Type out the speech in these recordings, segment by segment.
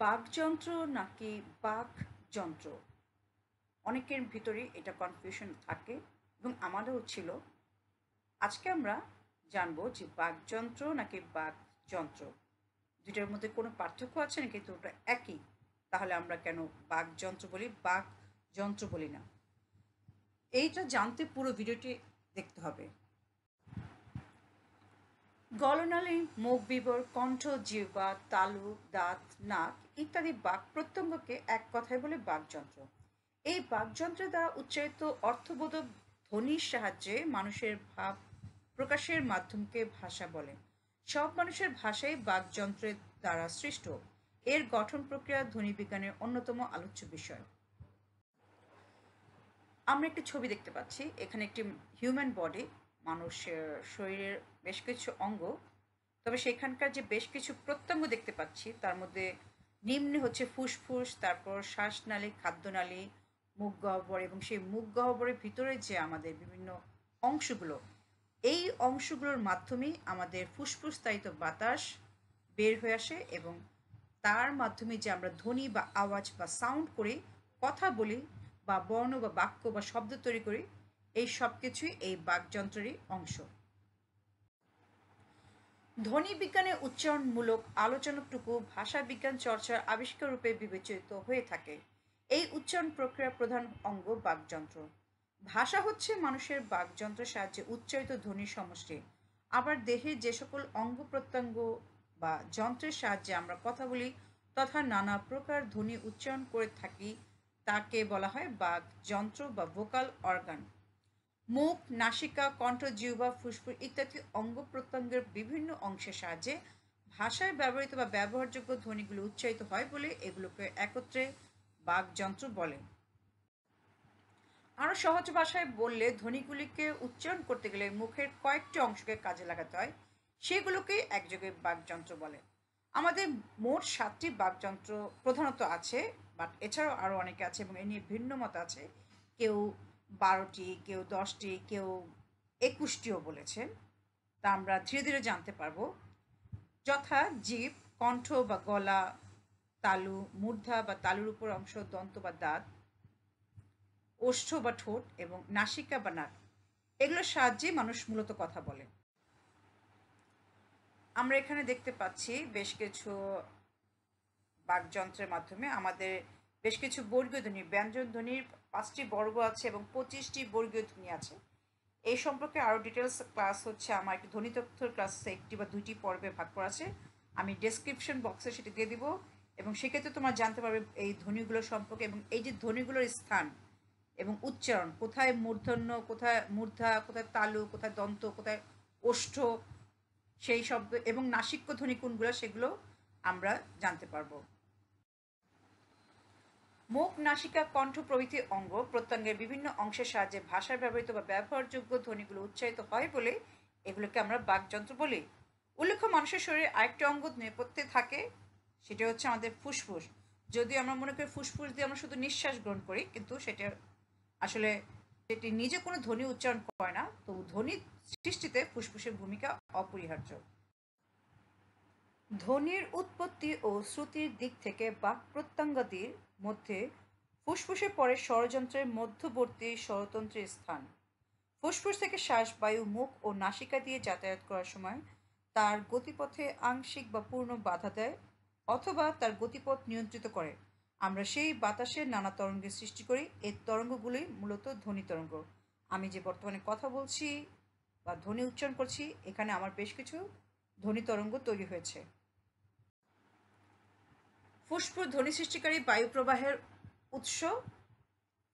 বাকযন্ত্র নাকি বাকযন্ত্র? অনেকের ভিতরে এটা কনফিউশন থাকে এবং আমারও ছিল। আজকে আমরা জানবো যে বাকযন্ত্র নাকি বাকযন্ত্র, দুইটার মধ্যে কোনো পার্থক্য আছে নাকি তো ওটা একই। তাহলে আমরা কেন বাকযন্ত্র বলি, বাকযন্ত্র বলি না? এইটা জানতে পুরো ভিডিওটি দেখতে হবে। গলনালী, মুখ বিবর, কণ্ঠ, জিহ্বা, তালু, দাঁত, নাক ইত্যাদি বাক প্রত্যঙ্গকে এক কথায় বলে বাকযন্ত্র। এই বাকযন্ত্রের দ্বারা উচ্চারিত অর্থবোধক ধ্বনির সাহায্যে মানুষের ভাব প্রকাশের মাধ্যমকে ভাষা বলে। সব মানুষের ভাষাই বাকযন্ত্রের দ্বারা সৃষ্ট। এর গঠন প্রক্রিয়া ধ্বনিবিজ্ঞানের অন্যতম আলোচ্য বিষয়। আমরা একটি ছবি দেখতে পাচ্ছি। এখানে একটি হিউম্যান বডি, মানুষের শরীরের বেশ কিছু অঙ্গ, তবে সেখানকার যে বেশ কিছু প্রত্যঙ্গ দেখতে পাচ্ছি তার মধ্যে নিম্নে হচ্ছে ফুসফুস, তারপর শ্বাসনালী, খাদ্যনালী, মুখ গহ্বর এবং সেই মুখ গহ্বরের ভিতরে যে আমাদের বিভিন্ন অংশগুলো, এই অংশগুলোর মাধ্যমেই আমাদের ফুসফুসতায়িত বাতাস বের হয়ে আসে এবং তার মাধ্যমে যে আমরা ধ্বনি বা আওয়াজ বা সাউন্ড করি, কথা বলি বা বর্ণ বা বাক্য বা শব্দ তৈরি করি, এই সব কিছুই এই বাকযন্ত্রেরই অংশ। ধ্বনি বিজ্ঞানের উচ্চারণমূলক আলোচনাটুকু ভাষা বিজ্ঞান চর্চার আবিষ্কার রূপে বিবেচিত হয়ে থাকে। এই উচ্চারণ প্রক্রিয়ার প্রধান অঙ্গ বাকযন্ত্র। ভাষা হচ্ছে মানুষের বাকযন্ত্রের সাহায্যে উচ্চারিত ধ্বনির সমষ্টি। আবার দেহের যে সকল অঙ্গ প্রত্যঙ্গ বা যন্ত্রের সাহায্যে আমরা কথা বলি তথা নানা প্রকার ধ্বনি উচ্চারণ করে থাকি, তাকে বলা হয় বাকযন্ত্র বা ভোকাল অর্গান। মুখ, নাসিকা, কণ্ঠ, জিহ্বা, ফুসফুস ইত্যাদি অঙ্গ প্রত্যঙ্গের বিভিন্ন অংশের সাহায্যে ভাষায় ব্যবহৃত বা ব্যবহারযোগ্য ধ্বনিগুলো উচ্চারিত হয় বলে এগুলোকে একত্রে বাকযন্ত্র বলে। আরও সহজ ভাষায় বললে ধ্বনিগুলিকে উচ্চারণ করতে গেলে মুখের কয়েকটি অংশকে কাজে লাগাতে হয়, সেগুলোকেই একযোগে বাকযন্ত্র বলে। আমাদের মোট 7টি বাকযন্ত্র প্রধানত আছে, বাট এছাড়াও আরও অনেকে আছে এবং এ নিয়ে ভিন্ন মত আছে। কেউ 12টি, কেউ 10টি, কেউ 21টিও বলেছেন। তা আমরা ধীরে ধীরে জানতে পারবো। যথা জিভ, কণ্ঠ বা গলা, তালু, মূর্ধা বা তালুর উপর অংশ, দন্ত বা দাঁত, ওষ্ঠ বা ঠোঁট এবং নাসিকা বা নাক, এগুলোর সাহায্যে মানুষ মূলত কথা বলে। আমরা এখানে দেখতে পাচ্ছি বেশ কিছু বাকযন্ত্রের মাধ্যমে আমাদের বেশ কিছু বর্গীয় ধ্বনি, ব্যঞ্জন ধ্বনির 5টি বর্গ আছে এবং 25টি বর্গীয় ধ্বনি আছে। এই সম্পর্কে আরও ডিটেলস ক্লাস হচ্ছে আমার একটি ধ্বনি তথ্যের ক্লাস, একটি বা দুইটি পর্বে ভাগ করা আছে। আমি ডেসক্রিপশন বক্সে সেটি দিয়ে দিব এবং সেক্ষেত্রে তোমরা জানতে পারবে এই ধ্বনিগুলো সম্পর্কে এবং এই যে ধ্বনিগুলোর স্থান এবং উচ্চারণ, কোথায় মূর্ধন্য, কোথায় মূর্ধা, কোথায় তালু, কোথায় দন্ত, কোথায় ওষ্ঠ, সেই শব্দ এবং নাসিক্য ধ্বনি কোনগুলো সেগুলো আমরা জানতে পারবো। মুখ, নাসিকা, কণ্ঠ প্রভৃতি অঙ্গ প্রত্যঙ্গের বিভিন্ন অংশের সাহায্যে ভাষায় ব্যবহৃত বা ব্যবহারযোগ্য ধ্বনিগুলো উচ্চারিত হয় বলে এগুলোকে আমরা বাকযন্ত্র বলি। উল্লেখ্য, মানুষের শরীরে আরেকটি অঙ্গ নেপথ্যে থাকে, সেটা হচ্ছে আমাদের ফুসফুস। যদিও আমরা মনে করি ফুসফুস দিয়ে আমরা শুধু নিঃশ্বাস গ্রহণ করি, কিন্তু সেটা আসলে এটি নিজে কোনো ধ্বনি উচ্চারণ করে না, তবু ধ্বনি সৃষ্টিতে ফুসফুসের ভূমিকা অপরিহার্য। ধ্বনির উৎপত্তি ও শ্রুতির দিক থেকে বাক প্রত্যঙ্গাদির মধ্যে ফুসফুসে পড়ে স্বরযন্ত্রের মধ্যবর্তী স্বরতন্ত্রের স্থান। ফুসফুস থেকে শ্বাস বায়ু মুখ ও নাসিকা দিয়ে যাতায়াত করার সময় তার গতিপথে আংশিক বা পূর্ণ বাধা দেয় অথবা তার গতিপথ নিয়ন্ত্রিত করে। আমরা সেই বাতাসের নানা তরঙ্গের সৃষ্টি করি। এই তরঙ্গগুলি মূলত ধ্বনি তরঙ্গ। আমি যে বর্তমানে কথা বলছি বা ধ্বনি উচ্চারণ করছি, এখানে আমার বেশ কিছু ধ্বনি তরঙ্গ তৈরি হয়েছে। ফুসফুস ধ্বনি সৃষ্টিকারী বায়ু প্রবাহের উৎস।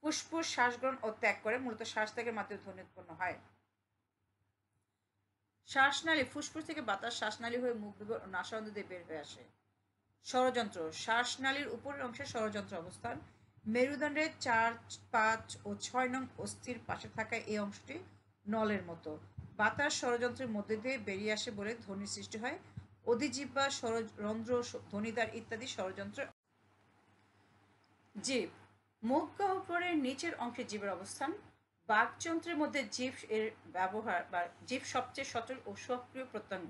ফুসফুস শ্বাসগ্রহণ ও ত্যাগ করে, মূলত শ্বাস ত্যাগের মাধ্যমে ধ্বনি উৎপন্ন হয়। শ্বাসনালী, ফুসফুস থেকে বাতাস শ্বাসনালী হয়ে মুখ বিবর ও নাসারন্ধ্র দিয়ে বের হয়ে আসে। স্বরযন্ত্র, শ্বাসনালীর উপরের অংশে স্বরযন্ত্র অবস্থান। মেরুদণ্ডের 4, 5 ও 6 নং অস্থির পাশে থাকা এই অংশটি নলের মতো। বাতাস স্বরযন্ত্রের মধ্যে দিয়ে বেরিয়ে আসে বলে ধ্বনির সৃষ্টি হয়। অধিজিহ্বা, স্বররন্ধ্র, ধ্বনিদ্বার ইত্যাদি স্বরযন্ত্রের। জিভ, মুখ গহ্বরের নিচের অংশে জিভের অবস্থান। বাকযন্ত্রের মধ্যে জিভ এর ব্যবহার বা জিভ সবচেয়ে সচল ও সক্রিয় প্রত্যঙ্গ।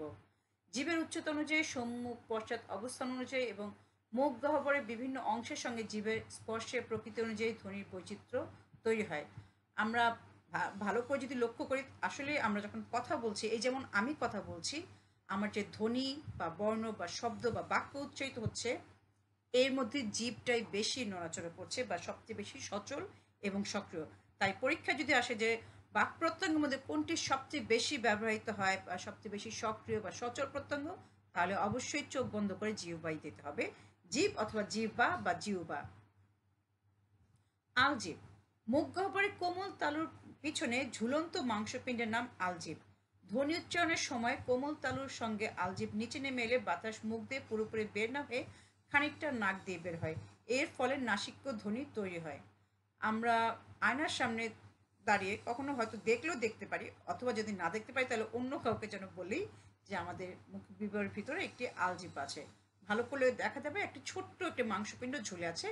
জিভের উচ্চতা অনুযায়ী সম্মুখ পশ্চাৎ অবস্থান অনুযায়ী এবং মুখ গহ্বরের বিভিন্ন অংশের সঙ্গে জীবের স্পর্শে প্রকৃতি অনুযায়ী ধ্বনির বৈচিত্র্য তৈরি হয়। আমরা ভালো করে যদি লক্ষ্য করি, আসলে আমরা যখন কথা বলছি, এই যেমন আমি কথা বলছি, আমার যে ধ্বনি বা বর্ণ বা শব্দ বা বাক্য উচ্চারিত হচ্ছে, এর মধ্যে জীবটাই বেশি নড়াচড়া করছে বা সবচেয়ে বেশি সচল এবং সক্রিয়। তাই পরীক্ষা যদি আসে যে বাক প্রত্যঙ্গের মধ্যে কোনটি সবচেয়ে বেশি ব্যবহৃত হয় বা সবচেয়ে বেশি সক্রিয় বা সচল প্রত্যঙ্গ, তাহলে অবশ্যই চোখ বন্ধ করে জিহ্বাই দিতে হবে। জীব অথবা জিহ্বা বা জিহ্বা। আলজিভ, মুখ গহ্বরে কোমল তালুর পিছনে ঝুলন্ত মাংসপিণ্ডের নাম আলজিভ। ধ্বনি উচ্চারণের সময় কোমল তালুর সঙ্গে আলজিভ নিচে নেমে এলে বাতাস মুখ দিয়ে পুরোপুরি বের না হয়ে খানিকটা নাক দিয়ে বের হয়। এর ফলে নাসিক্য ধ্বনি তৈরি হয়। আমরা আয়নার সামনে দাঁড়িয়ে কখনো হয়তো দেখলেও দেখতে পারি, অথবা যদি না দেখতে পারি তাহলে অন্য কাউকে যেন বলি যে আমাদের মুখ বিবরের ভিতরে একটি আলজিভ আছে। ভালো করে দেখা যাবে একটি ছোট্ট একটি মাংসপিণ্ড ঝুলে আছে।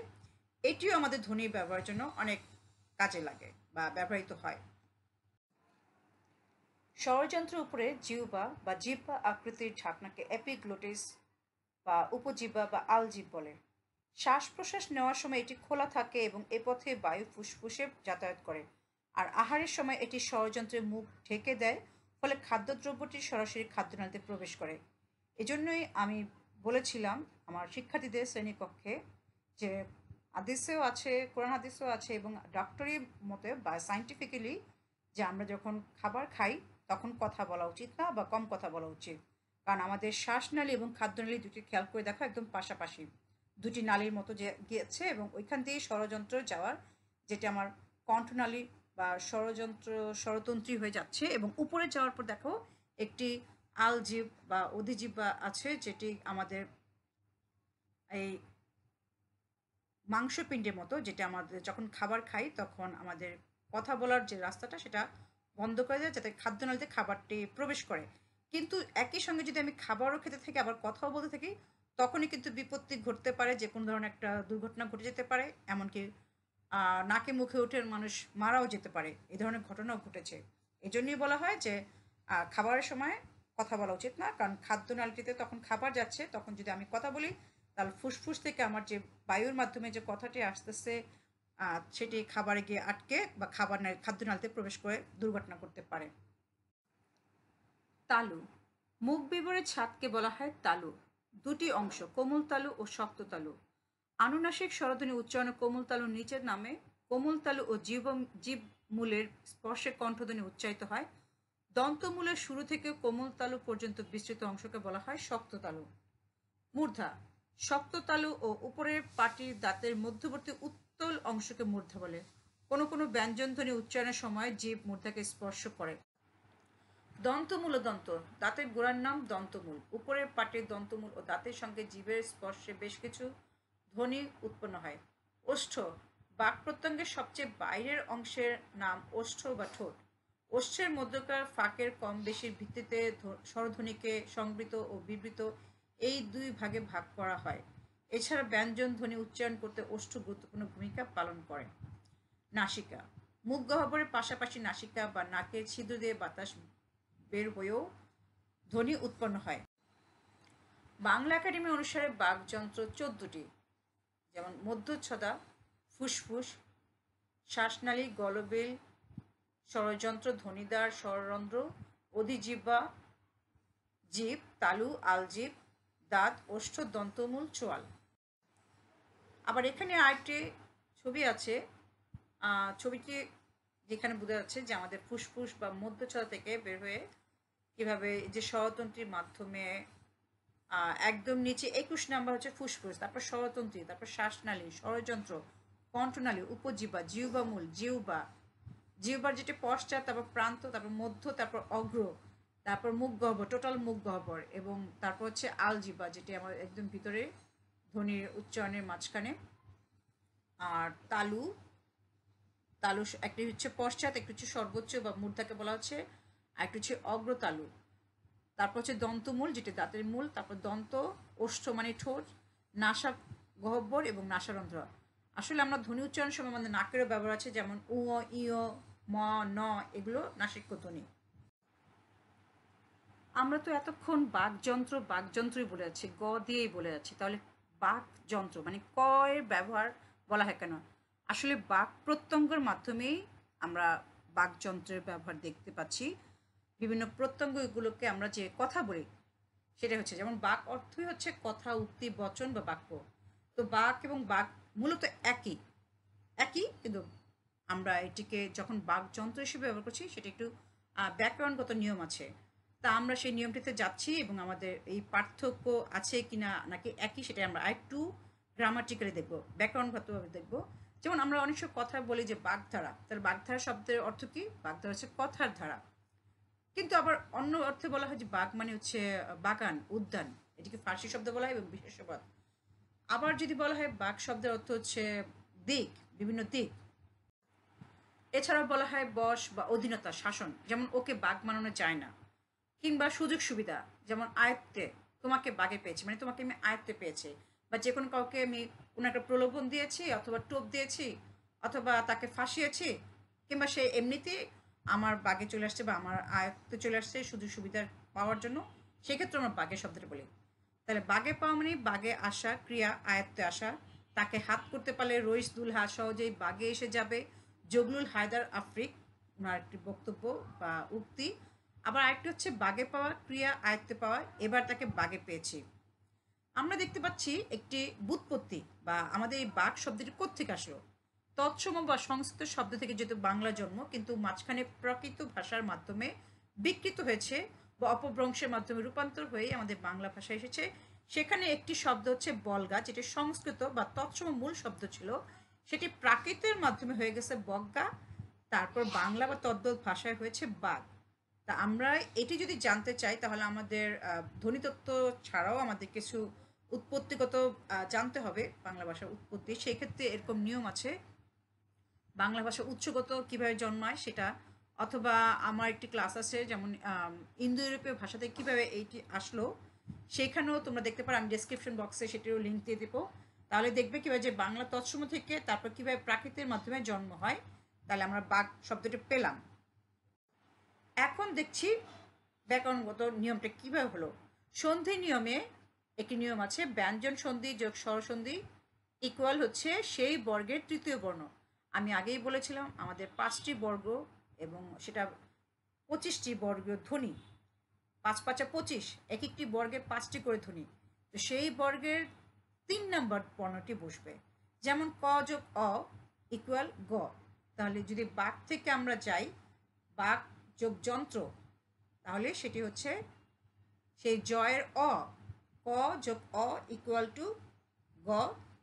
এটিও আমাদের ধ্বনি ব্যবহারের জন্য অনেক কাজে লাগে বা ব্যবহৃত হয়। স্বরযন্ত্রের উপরে জিহ্বা বা জিহ্বা আকৃতির ঢাকনাকে এপিগ্লোটিস বা উপজিহ্বা বা আলজিভ বলে। শ্বাস প্রশ্বাস নেওয়ার সময় এটি খোলা থাকে এবং এ পথে বায়ু ফুসফুসে যাতায়াত করে। আর আহারের সময় এটি স্বরযন্ত্রের মুখ ঢেকে দেয়, ফলে খাদ্যদ্রব্যটি সরাসরি খাদ্যনালীতে প্রবেশ করে। এজন্যই আমি বলেছিলাম আমার শিক্ষার্থীদের শ্রেণীকক্ষে যে হাদিসেও আছে, কোরআন হাদিসেও আছে এবং ডক্টরি মতে বা সায়েন্টিফিক্যালি, যে আমরা যখন খাবার খাই তখন কথা বলা উচিত না বা কম কথা বলা উচিত। কারণ আমাদের শ্বাসনালী এবং খাদ্যনালী দুটি খেয়াল করে দেখো একদম পাশাপাশি, দুটি নালীর মতো যে গিয়েছে এবং ওইখান দিয়েই ষড়যন্ত্র যাওয়ার, যেটা আমার কণ্ঠনালী বা ষড়তন্ত্রী হয়ে যাচ্ছে, এবং উপরে যাওয়ার পর দেখো একটি আলজিভ বা অধিজিহ্বা আছে, যেটি আমাদের এই মাংসপিণ্ডের মতো, যেটা আমাদের যখন খাবার খাই তখন আমাদের কথা বলার যে রাস্তাটা সেটা বন্ধ করে দেয় যাতে খাদ্যনালীতে খাবারটি প্রবেশ করে। কিন্তু একই সঙ্গে যদি আমি খাবারও খেতে থাকি আবার কথাও বলতে থাকি, তখনই কিন্তু বিপত্তি ঘটতে পারে, যে কোনো ধরনের একটা দুর্ঘটনা ঘটে যেতে পারে, এমনকি নাকে মুখে উঠে মানুষ মারাও যেতে পারে। এই ধরনের ঘটনাও ঘটেছে। এই জন্যই বলা হয় যে খাবারের সময় কথা বলা উচিত না, কারণ খাদ্যনালীতে তখন খাবার যাচ্ছে, তখন যদি আমি কথা বলি তাহলে ফুসফুস থেকে আমার যে বায়ুর মাধ্যমে যে কথাটি আসতেছে সেটি খাবারে গিয়ে আটকে বা খাদ্যনালীতে প্রবেশ করে দুর্ঘটনা করতে পারে। তালু, মুখ বিবরের ছাদকে বলা হয় তালু। দুটি অংশ, কোমল তালু ও শক্ত তালু। আনুনাসিক স্বরধ্বনি উচ্চারণে কোমল তালুর নিচের নামে কোমল তালু ও জীব মূলের স্পর্শে কণ্ঠধ্বনি উচ্চারিত হয়। দন্তমূলের শুরু থেকে কোমল তালু পর্যন্ত বিস্তৃত অংশকে বলা হয় শক্ত তালু। মূর্ধা, শক্ত তালু ও উপরের পাটির দাঁতের মধ্যবর্তী উত্তল অংশকে মূর্ধা বলে। কোনো কোনো ব্যঞ্জনধ্বনি উচ্চারণের সময় জীব মূর্ধাকে স্পর্শ করে। দন্তমূল ও দন্ত, দাঁতের গোড়ার নাম দন্তমূল। উপরের পাটের দন্তমূল ও দাঁতের সঙ্গে জীবের স্পর্শে বেশ কিছু ধ্বনি উৎপন্ন হয়। ওষ্ঠ, বাক প্রত্যঙ্গের সবচেয়ে বাইরের অংশের নাম ওষ্ঠ বা ঠোঁট। ওষ্ঠের মধ্যকার ফাঁকের কম বেশির ভিত্তিতে স্বরধ্বনিকে সংবৃত ও বিবৃত এই দুই ভাগে ভাগ করা হয়। এছাড়া ব্যঞ্জন ধ্বনি উচ্চারণ করতে ওষ্ঠ গুরুত্বপূর্ণ ভূমিকা পালন করে। নাসিকা, মুখ গহ্বরের পাশাপাশি নাসিকা বা নাকের ছিদ্র দিয়ে বাতাস বের হয়েও ধ্বনি উৎপন্ন হয়। বাংলা একাডেমি অনুসারে বাকযন্ত্র 14টি, যেমন মধ্যচ্ছদা, ফুসফুস, শ্বাসনালী, গলবিল, স্বরযন্ত্র, ধ্বনিদ্বার, স্বররন্ধ্র, অধিজিহ্বা, জিভ, তালু, আলজিভ, দাঁত, ওষ্ঠ, দন্তমূল, চোয়াল। আবার এখানে আরেকটি ছবি আছে, ছবিটি যেখানে বোঝা যাচ্ছে যে আমাদের ফুসফুস বা মধ্যচ্ছদা থেকে বের হয়ে কিভাবে যে স্বরতন্ত্রীর মাধ্যমে একদম নিচে 21 নাম্বার হচ্ছে ফুসফুস, তারপর স্বরতন্ত্রী, তারপর শ্বাসনালী, স্বরযন্ত্র, কণ্ঠনালী, উপজিহ্বা, জিহ্বামূল, জিহ্বার যেটি পশ্চাৎ, তারপর প্রান্ত, তারপর মধ্য, তারপর অগ্র, তারপর মুখ গহ্বর, টোটাল মুখ গহ্বর, এবং তারপর হচ্ছে আলজিহ্বা যেটি আমার একদম ভিতরে ধ্বনির উচ্চারণের মাঝখানে। আর তালু, তালু একটি হচ্ছে পশ্চাৎ, একটি হচ্ছে সর্বোচ্চ বা মূর্ধাকে বলা হচ্ছে, আর একটি হচ্ছে অগ্রতালু। তারপর হচ্ছে দন্তমূল যেটি দাঁতের মূল, তারপর দন্ত, ওষ্ঠ মানে ঠোঁট, নাসা গহ্বর এবং নাসারন্ধ্র। আসলে আমরা ধ্বনি উচ্চারণের সময় আমাদের নাকেরও ব্যবহার আছে, যেমন উ, ইয়, ম, ন, এগুলো নাসিক্য ধ্বনি। আমরা তো এতক্ষণ বাকযন্ত্রই বলে যাচ্ছি, গ দিয়েই বলে যাচ্ছি, তাহলে বাক যন্ত্র মানে কয়ের ব্যবহার বলা হয় কেন? আসলে বাক প্রত্যঙ্গের মাধ্যমেই আমরা বাকযন্ত্রের ব্যবহার দেখতে পাচ্ছি। বিভিন্ন প্রত্যঙ্গ এগুলোকে আমরা যে কথা বলি সেটা হচ্ছে, যেমন বাক অর্থই হচ্ছে কথা, উক্তি, বচন বা বাক্য। তো বাক এবং বাক মূলত একই একই, কিন্তু আমরা এটিকে যখন বাকযন্ত্র হিসেবে ব্যবহার করছি সেটা একটু ব্যাকরণগত নিয়ম আছে। তা আমরা সেই নিয়মটিতে যাচ্ছি এবং আমাদের এই পার্থক্য আছে কিনা নাকি একই সেটা আমরা আরেকটু গ্রামাটিক্যালি দেখব, ব্যাকরণগতভাবে দেখব। যেমন আমরা অনেক সময় কথা বলি যে বাগধারা, তাহলে বাগধারা শব্দের অর্থ কি? বাগধারা হচ্ছে কথার ধারা। কিন্তু আবার অন্য অর্থে বলা হয় যে বাগ মানে হচ্ছে বাগান, উদ্যান, এটিকে ফার্সি শব্দ বলা হয় এবং বিশেষবাদ। আবার যদি বলা হয় বাগ শব্দের অর্থ হচ্ছে দিক, বিভিন্ন দিক। এছাড়াও বলা হয় বশ বা অধীনতা, শাসন, যেমন ওকে বাগ মানানো যায় না। কিংবা সুযোগ সুবিধা, যেমন আয়ত্তে, তোমাকে বাগে পেয়েছি মানে তোমাকে আমি আয়ত্তে পেয়েছি। বা যে কোনো কাউকে আমি কোনো একটা প্রলোভন দিয়েছি অথবা টোপ দিয়েছি অথবা তাকে ফাঁসিয়েছি, কিংবা সে এমনিতেই আমার বাগে চলে আসছে বা আমার আয়ত্তে চলে আসছে সুযোগ সুবিধা পাওয়ার জন্য, সেক্ষেত্রে আমরা বাগে শব্দটা বলি। তাহলে বাগে পাওয়া মানে বাগে আসা, ক্রিয়া আয়ত্তে আসা। তাকে হাত করতে পারলে রইস দুলহা সহজেই বাগে এসে যাবে, জগলুল হায়দার আফ্রিক ওনার একটি বক্তব্য বা উক্তি। আবার আরেকটি হচ্ছে বাগে পাওয়া, ক্রিয়া আয়ত্তে পাওয়া, এবার তাকে বাগে পেয়েছি। আমরা দেখতে পাচ্ছি একটি ব্যুৎপত্তি বা আমাদের এই বাক শব্দটি কোত্থেকে আসলো। তৎসম বা সংস্কৃত শব্দ থেকে যেহেতু বাংলা জন্ম, কিন্তু মাঝখানে প্রাকৃত ভাষার মাধ্যমে বিকৃত হয়েছে বা অপভ্রংশের মাধ্যমে রূপান্তর হয়ে আমাদের বাংলা ভাষায় এসেছে। সেখানে একটি শব্দ হচ্ছে বলগা, যেটি সংস্কৃত বা তৎসম মূল শব্দ ছিল, সেটি প্রাকৃতের মাধ্যমে হয়ে গেছে বজ্ঞা, তারপর বাংলা বা তদ্ভব ভাষায় হয়েছে বাগ। তা আমরা এটি যদি জানতে চাই তাহলে আমাদের ধ্বনিতত্ত্ব ছাড়াও আমাদের কিছু উৎপত্তিগত জানতে হবে বাংলা ভাষার উৎপত্তি। সেই ক্ষেত্রে এরকম নিয়ম আছে, বাংলা ভাষা উৎসগত কিভাবে জন্মায় সেটা, অথবা আমার একটি ক্লাস আছে যেমন ইন্দো ইউরোপীয় ভাষাতে কিভাবে এইটি আসলো, সেখানেও তোমরা দেখতে পারো, আমি ডেসক্রিপশন বক্সে সেটিরও লিঙ্ক দিয়ে দেবো। তাহলে দেখবে কীভাবে যে বাংলা তৎসম থেকে তারপর কীভাবে প্রাকৃতের মাধ্যমে জন্ম হয়। তাহলে আমরা বাক শব্দটি পেলাম। এখন দেখছি ব্যাকরণগত নিয়মটা কীভাবে হলো। সন্ধি নিয়মে একটি নিয়ম আছে, ব্যঞ্জন সন্ধি যোগ স্বরসন্ধি ইকুয়াল হচ্ছে সেই বর্গের তৃতীয় বর্ণ। আমি আগেই বলেছিলাম আমাদের 5টি বর্গ এবং সেটা 25টি বর্গীয় ধ্বনি, 5 5 25, এক একটি বর্গের 5টি করে ধ্বনি। তো সেই বর্গের 3 নম্বর বর্ণটি বসবে। যেমন ক যোগ অ ইকুয়াল গ। তাহলে যদি বাক থেকে আমরা যাই, বাক যোগ যন্ত্র, তাহলে সেটি হচ্ছে সেই জয়ের অ, ক যোগ অ ইকুয়াল টু গ,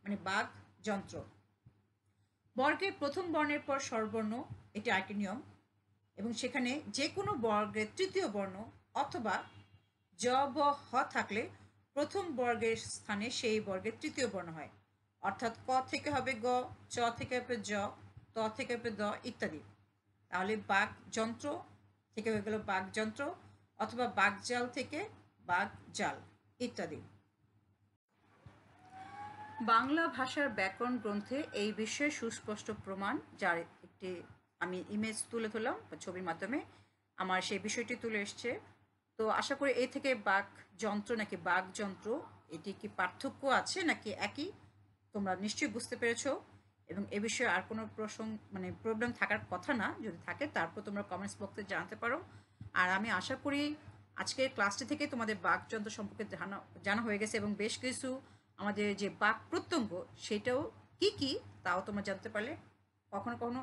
মানে বাক যন্ত্র। বর্গের প্রথম বর্ণের পর স্বরবর্ণ, এটি আরেকটি নিয়ম, এবং সেখানে যে কোনো বর্গের তৃতীয় বর্ণ অথবা জ ব হ থাকলে প্রথম বর্গের স্থানে সেই বর্গের তৃতীয় বর্ণ হয়। অর্থাৎ ক থেকে হবে গ, চ থেকে হবে জ, ত থেকে হবে দ ইত্যাদি। তাহলে বাক যন্ত্র থেকে হয়ে গেল বাক যন্ত্র, অথবা বাকজাল থেকে বাক জাল ইত্যাদি। বাংলা ভাষার ব্যাকরণ গ্রন্থে এই বিষয়ে সুস্পষ্ট প্রমাণ, যার একটি আমি ইমেজ তুলে ধরলাম বা ছবির মাধ্যমে আমার সেই বিষয়টি তুলে এসছে। তো আশা করি এই থেকে বাক যন্ত্র নাকি বাক যন্ত্র এটি কি পার্থক্য আছে নাকি একই, তোমরা নিশ্চয়ই বুঝতে পেরেছো। এবং এ বিষয়ে আর কোনো মানে প্রবলেম থাকার কথা না, যদি থাকে তারপর তোমরা কমেন্টস বক্সে জানাতে পারো। আর আমি আশা করি আজকের ক্লাসটি থেকে তোমাদের বাকযন্ত্র সম্পর্কে জানা হয়ে গেছে এবং বেশ কিছু আমাদের যে বাক প্রত্যঙ্গ সেটাও কি কি তাও তোমরা জানতে পারলে। কখনো কখনো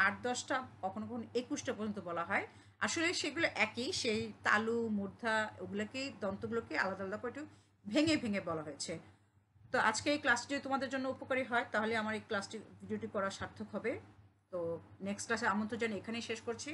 8-10টা, কখনো কখনো 21টা পর্যন্ত বলা হয়। আসলে সেগুলো একই, সেই তালু মূর্ধা ওগুলোকেই, দন্তগুলোকে আলাদা আলাদা করে একটু ভেঙে ভেঙে বলা হয়েছে। তো আজকে এই ক্লাসটি যদি তোমাদের জন্য উপকারী হয় তাহলে আমার এই ভিডিওটি করা সার্থক হবে। তো নেক্সট ক্লাসে আমন্ত্রণ জানিয়ে এখানেই শেষ করছি।